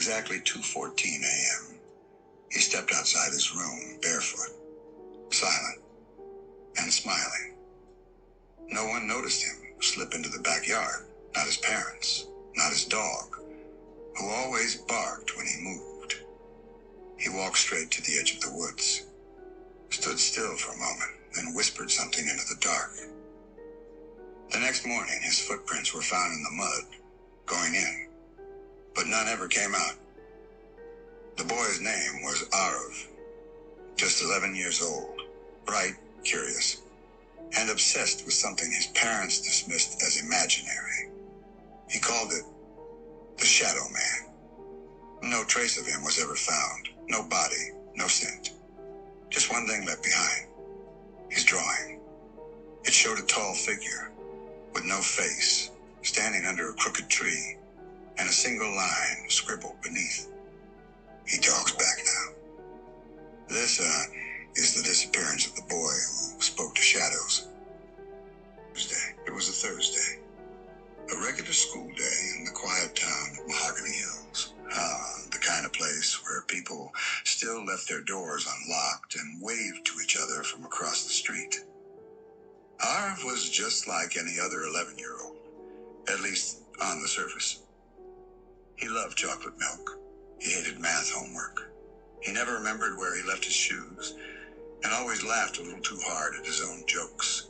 exactly 2:14 a.m., he stepped outside his room, barefoot, silent, and smiling. No one noticed him slip into the backyard, not his parents, not his dog, who always barked when he moved. He walked straight to the edge of the woods, stood still for a moment, then whispered something into the dark. The next morning, his footprints were found in the mud, going in, but none ever came out. The boy's name was Aarav, just 11 years old, bright, curious, and obsessed with something his parents dismissed as imaginary. He called it the Shadow Man. No trace of him was ever found, no body, no scent. Just one thing left behind, his drawing. It showed a tall figure, with no face, standing under a crooked tree, and a single line scribbled beneath. He talks back now. This, is the disappearance of the boy who spoke to shadows. It was a Thursday. A regular school day in the quiet town of Mahogany Hills. The kind of place where people still left their doors unlocked and waved to each other from across the street. Aarav was just like any other 11-year-old, at least on the surface. He loved chocolate milk. He hated math homework. He never remembered where he left his shoes, and always laughed a little too hard at his own jokes.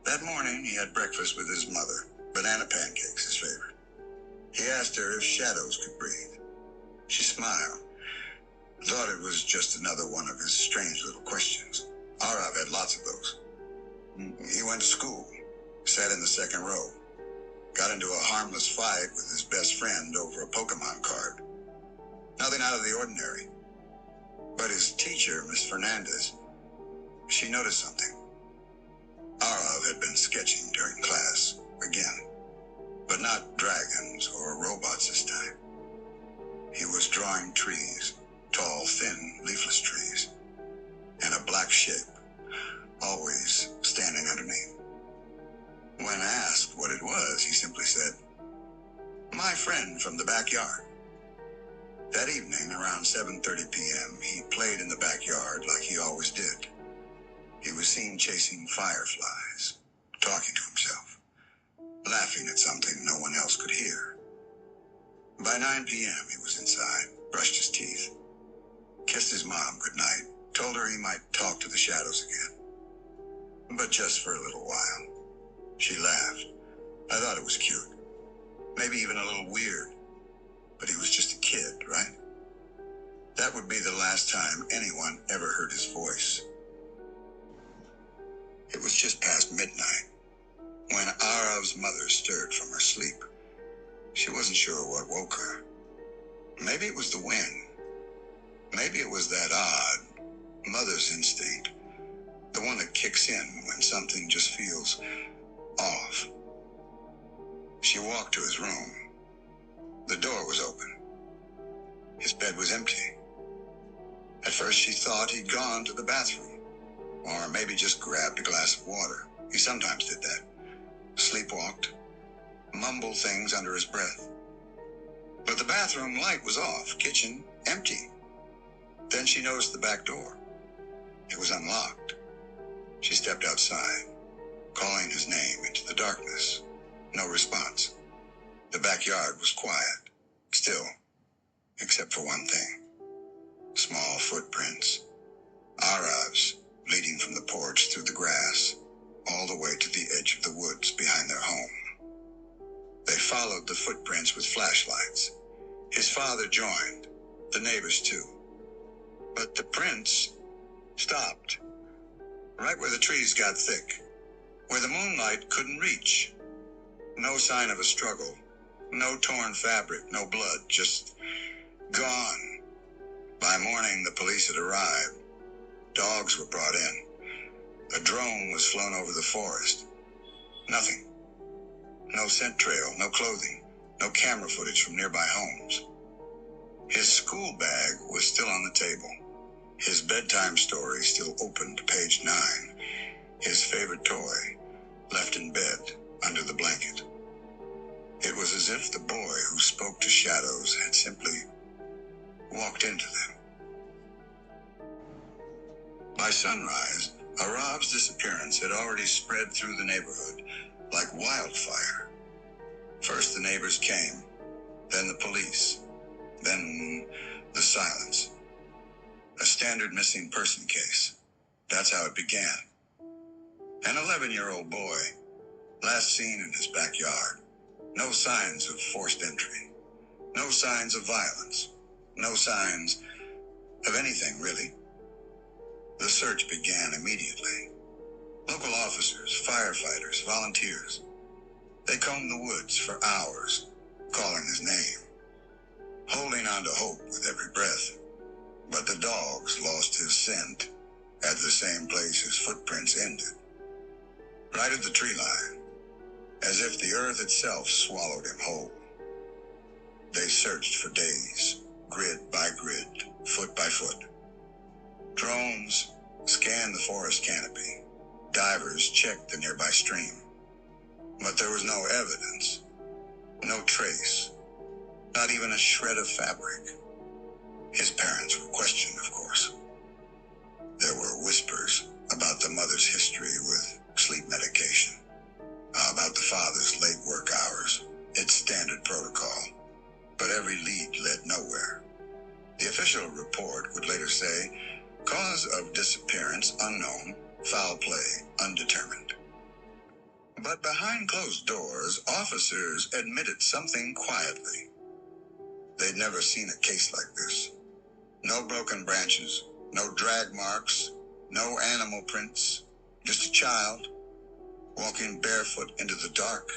That morning, he had breakfast with his mother, banana pancakes, his favorite. He asked her if shadows could breathe. She smiled, thought it was just another one of his strange little questions. Aarav had lots of those. He went to school, sat in the second row, got into a harmless fight with his best friend over a Pokemon card. Nothing out of the ordinary. But his teacher, Miss Fernandez, she noticed something. Aarav had been sketching during class, again. But not dragons or robots this time. He was drawing trees, tall, thin, leafless trees, and a black shape, always standing underneath. When asked what it was, he simply said, "My friend from the backyard." That evening, around 7:30 p.m., he played in the backyard like he always did. He was seen chasing fireflies, talking to himself, laughing at something no one else could hear. By 9 p.m., he was inside, brushed his teeth, kissed his mom goodnight, told her he might talk to the shadows again. But just for a little while. She laughed. I thought it was cute. Maybe even a little weird. But he was just a kid, right? That would be the last time anyone ever heard his voice. It was just past midnight when Aarav's mother stirred from her sleep. She wasn't sure what woke her. Maybe it was the wind. Maybe it was that odd mother's instinct, the one that kicks in when something just feels off. She walked to his room. The door was open. His bed was empty. At first she thought he'd gone to the bathroom, or maybe just grabbed a glass of water. He sometimes did that. Sleepwalked, mumbled things under his breath. But the bathroom light was off, kitchen empty. Then she noticed the back door. It was unlocked. She stepped outside, calling his name into the darkness. No response. The backyard was quiet, still, except for one thing. Small footprints. Aarav's, leading from the porch through the grass, all the way to the edge of the woods behind their home. They followed the footprints with flashlights. His father joined, the neighbors too. But the prints stopped, right where the trees got thick, where the moonlight couldn't reach. No sign of a struggle, no torn fabric, no blood, just gone. By morning, the police had arrived. Dogs were brought in. A drone was flown over the forest. Nothing. No scent trail, no clothing, no camera footage from nearby homes. His school bag was still on the table. His bedtime story still open to page 9. His favorite toy left in bed under the blanket. It was as if the boy who spoke to shadows had simply walked into them. By sunrise, Aarav's disappearance had already spread through the neighborhood like wildfire. First the neighbors came, then the police, then the silence. A standard missing person case. That's how it began. An 11-year-old boy, last seen in his backyard. No signs of forced entry. No signs of violence. No signs of anything, really. The search began immediately. Local officers, firefighters, volunteers. They combed the woods for hours, calling his name, holding on to hope with every breath. But the dogs lost his scent at the same place his footprints ended. Right at the tree line, as if the earth itself swallowed him whole. They searched for days, grid by grid, foot by foot. Drones scanned the forest canopy. Divers checked the nearby stream. But there was no evidence, no trace, not even a shred of fabric. His parents were questioned, of course. There were whispers about the mother's history with sleep medication, about the father's late work hours, its standard protocol. But every lead led nowhere. The official report would later say, cause of disappearance unknown, foul play undetermined. But behind closed doors, officers admitted something quietly. They'd never seen a case like this. No broken branches, no drag marks, no animal prints, just a child walking barefoot into the dark.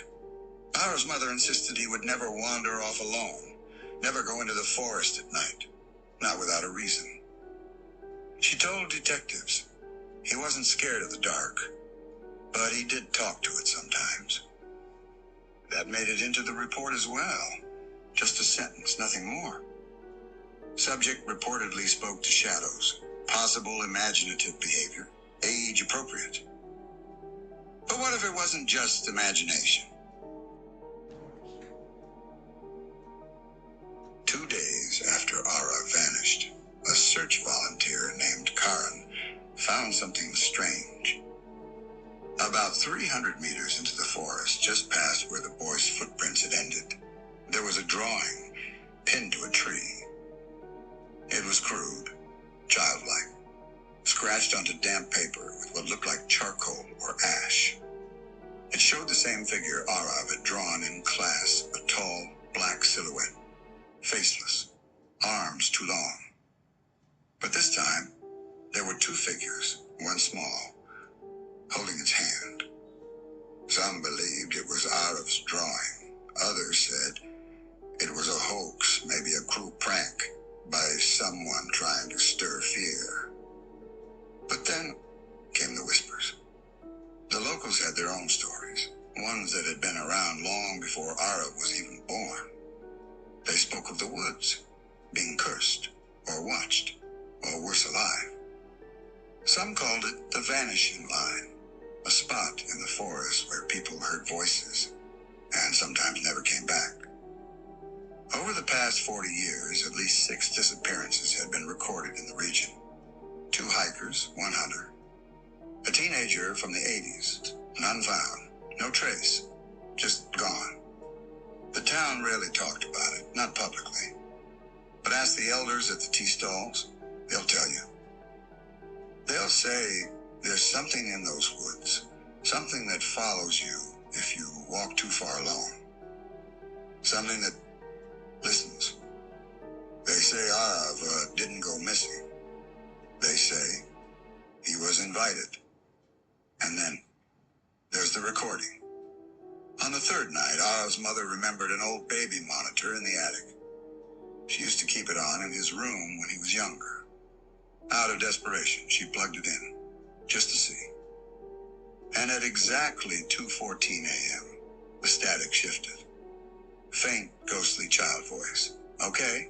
Aarav's mother insisted he would never wander off alone, never go into the forest at night, not without a reason. She told detectives he wasn't scared of the dark, but he did talk to it sometimes. That made it into the report as well. Just a sentence, nothing more. Subject reportedly spoke to shadows, possible imaginative behavior, age appropriate. But what if it wasn't just imagination? 2 days after Aarav vanished, a search volunteer named Karen found something strange. About 300 meters into the forest, just past where the boy's footprints had ended, there was a drawing pinned to a tree. It was crude, childlike, scratched onto damp paper with what looked like charcoal or ash. It showed the same figure Aarav had drawn in class, a tall, black silhouette, faceless, arms too long. But this time, there were 2 figures, one small, holding its hand. Some believed it was Aarav's drawing. Others said it was a hoax, maybe a cruel prank by someone trying to stir fear. But then came the whispers. The locals had their own stories, ones that had been around long before Aarav was even born. They spoke of the woods, being cursed, or watched, or worse alive. Some called it the vanishing line, a spot in the forest where people heard voices, and sometimes never came back. Over the past 40 years, at least 6 disappearances had been recorded in the region. 2 hikers, 1 hunter. A teenager from the 80s, none found, no trace, just gone. The town rarely talked about it, not publicly. But ask the elders at the tea stalls, they'll tell you. They'll say there's something in those woods, something that follows you if you walk too far alone. Something that listens. They say Aarav didn't go missing. They say he was invited. And then there's the recording. On the 3rd night, Aarav's mother remembered an old baby monitor in the attic. She used to keep it on in his room when he was younger. Out of desperation, she plugged it in, just to see. And at exactly 2:14 a.m., the static shifted. Faint, ghostly child voice. Okay,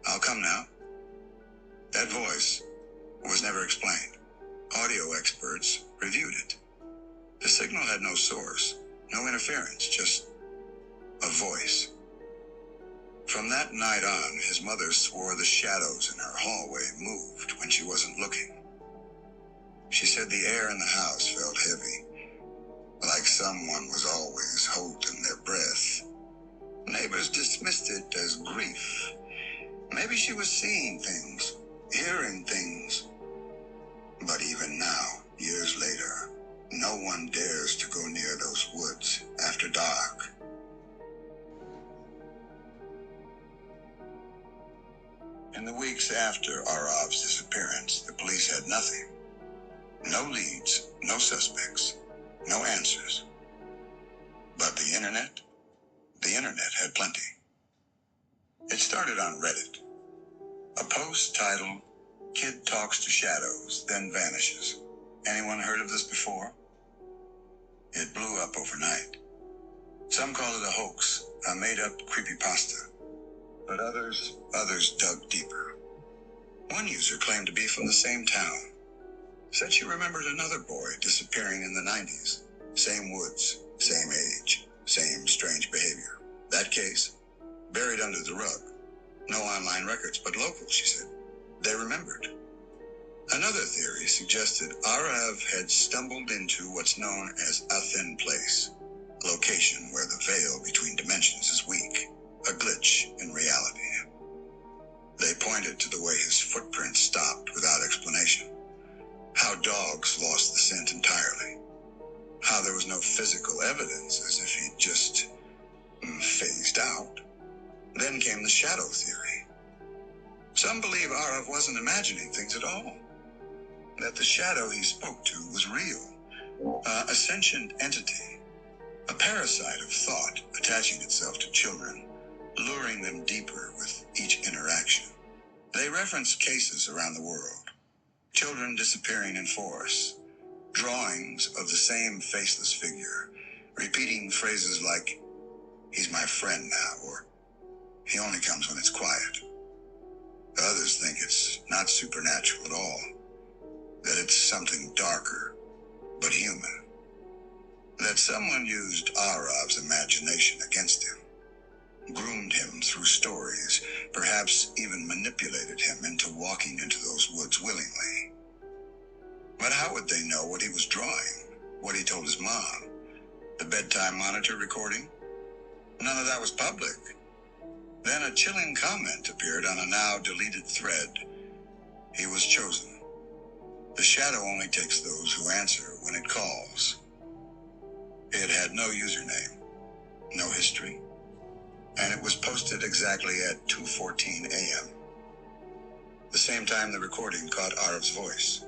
I'll come now. That voice was never explained. Audio experts reviewed it. The signal had no source, no interference, just a voice. From that night on, his mother swore the shadows in her hallway moved when she wasn't looking. She said the air in the house felt heavy, like someone was always holding their breath. Neighbors dismissed it as grief. Maybe she was seeing things, hearing things. But even now, years later, no one dares to go near those woods after dark. In the weeks after Aarav's disappearance, the police had nothing. No leads, no suspects, no answers. But the internet had plenty. It started on Reddit. A post titled, "Kid Talks to Shadows, Then Vanishes." Anyone heard of this before? It blew up overnight. Some call it a hoax, a made-up creepypasta. But others dug deeper. One user claimed to be from the same town. Said she remembered another boy disappearing in the 90s. Same woods, same age, same strange behavior. That case, buried under the rug. No online records, but local, she said. They remembered. Another theory suggested Aarav had stumbled into what's known as a thin place, a location where the veil between dimensions is weak, a glitch in reality. They pointed to the way his footprints stopped without explanation, how dogs lost the scent entirely, how there was no physical evidence, as if he'd just phased out. Then came the shadow theory. Some believe Aarav wasn't imagining things at all, that the shadow he spoke to was real, a sentient entity, a parasite of thought attaching itself to children, luring them deeper with each interaction. They reference cases around the world, children disappearing in forests, drawings of the same faceless figure, repeating phrases like, "He's my friend now," or "He only comes when it's quiet." Others think it's not supernatural at all, that it's something darker, but human, that someone used Aarav's imagination against him, groomed him through stories, perhaps even manipulated him into walking into those woods willingly. But how would they know what he was drawing, what he told his mom, the bedtime monitor recording? None of that was public. Then a chilling comment appeared on a now deleted thread. He was chosen. The shadow only takes those who answer when it calls. It had no username, no history, and it was posted exactly at 2:14 a.m. The same time the recording caught Aarav's voice.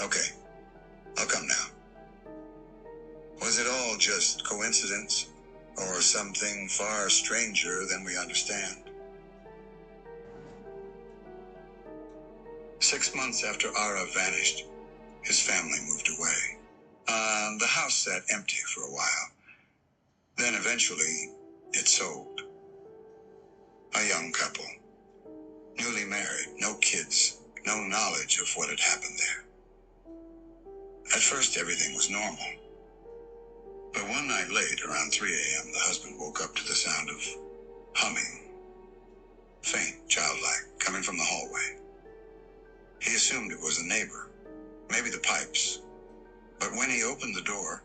"Okay, I'll come now." Was it all just coincidence, or something far stranger than we understand? 6 months after Aarav vanished, his family moved away. The house sat empty for a while. Then eventually, it sold. A young couple, newly married, no kids, no knowledge of what had happened there. At first, everything was normal. But one night late, around 3 a.m., the husband woke up to the sound of humming, faint, childlike, coming from the hallway. He assumed it was a neighbor, maybe the pipes. But when he opened the door,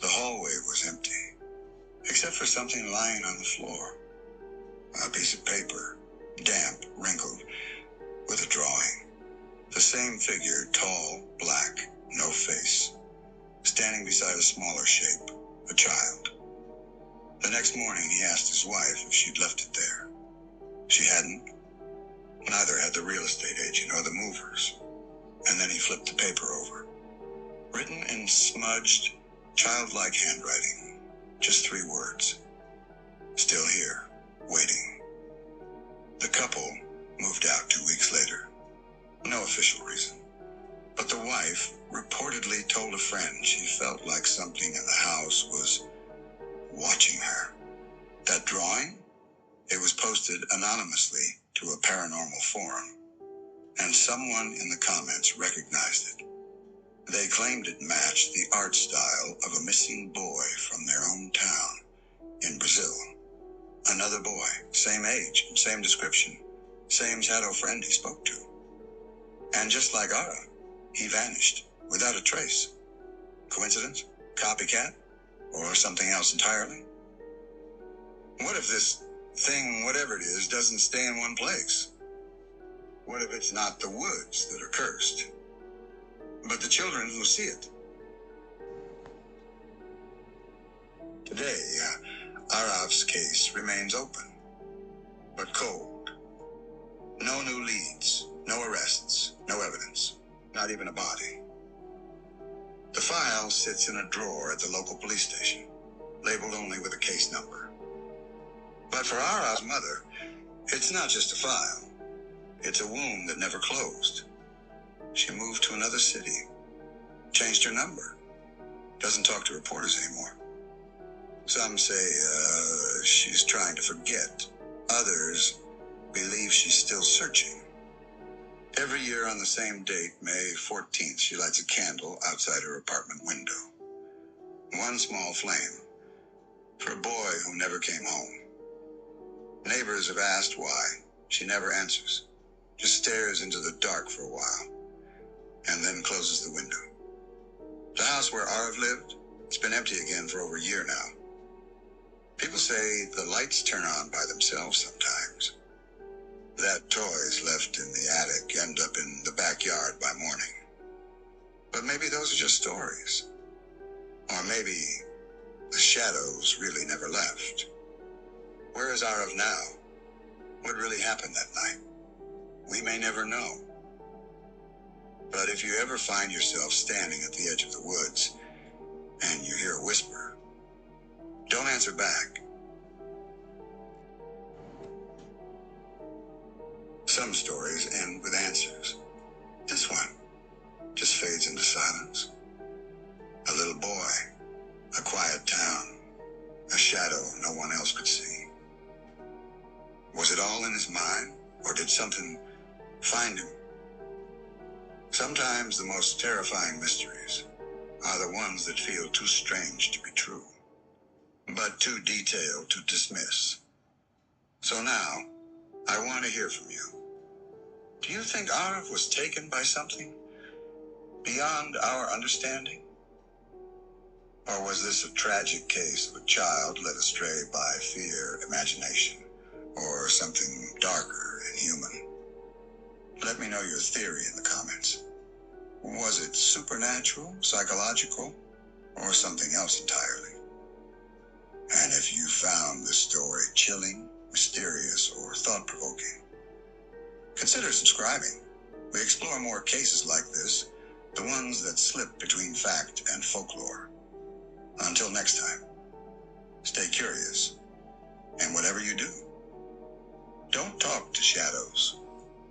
the hallway was empty, except for something lying on the floor. A piece of paper, damp, wrinkled, with a drawing. The same figure, tall, black, no face, standing beside a smaller shape, a child. The next morning, he asked his wife if she'd left it there. She hadn't. Neither had the real estate agent or the movers. And then he flipped the paper over. Written in smudged, childlike handwriting, just 3 words. "Still here, waiting." The couple moved out 2 weeks later. No official reason. But the wife reportedly told a friend she felt like something in the house was watching her. That drawing? It was posted anonymously to a paranormal forum, and someone in the comments recognized it. They claimed it matched the art style of a missing boy from their own town in Brazil. Another boy, same age, same description, same shadow friend he spoke to. And just like Aarav, he vanished without a trace. Coincidence? Copycat? Or something else entirely? What if this thing, whatever it is, doesn't stay in one place? What if it's not the woods that are cursed, but the children who see it? Today, Aarav's case remains open, but cold. No new leads, no arrests, no evidence, not even a body. The file sits in a drawer at the local police station, labeled only with a case number. But for Aarav's mother, it's not just a file. It's a wound that never closed. She moved to another city, changed her number, doesn't talk to reporters anymore. Some say she's trying to forget. Others believe she's still searching. Every year on the same date, May 14th, she lights a candle outside her apartment window. One small flame for a boy who never came home. Neighbors have asked why. She never answers, just stares into the dark for a while, and then closes the window. The house where Aarav lived, it's been empty again for over a year now. People say the lights turn on by themselves sometimes. That toys left in the attic end up in the backyard by morning. But maybe those are just stories. Or maybe the shadows really never left. Where is Aarav now? What really happened that night? We may never know. But if you ever find yourself standing at the edge of the woods and you hear a whisper, don't answer back. Some stories end with answers. This one just fades into silence. A little boy, a quiet town, a shadow no one else could see. Was it all in his mind, or did something find him? Sometimes the most terrifying mysteries are the ones that feel too strange to be true, but too detailed to dismiss. So now, I want to hear from you. Do you think Aarav was taken by something beyond our understanding? Or was this a tragic case of a child led astray by fear, imagination, or something darker and human? Let me know your theory in the comments. Was it supernatural, psychological, or something else entirely? And if you found this story chilling, mysterious, or thought-provoking, consider subscribing. We explore more cases like this, the ones that slip between fact and folklore. Until next time, stay curious, and whatever you do, don't talk to shadows.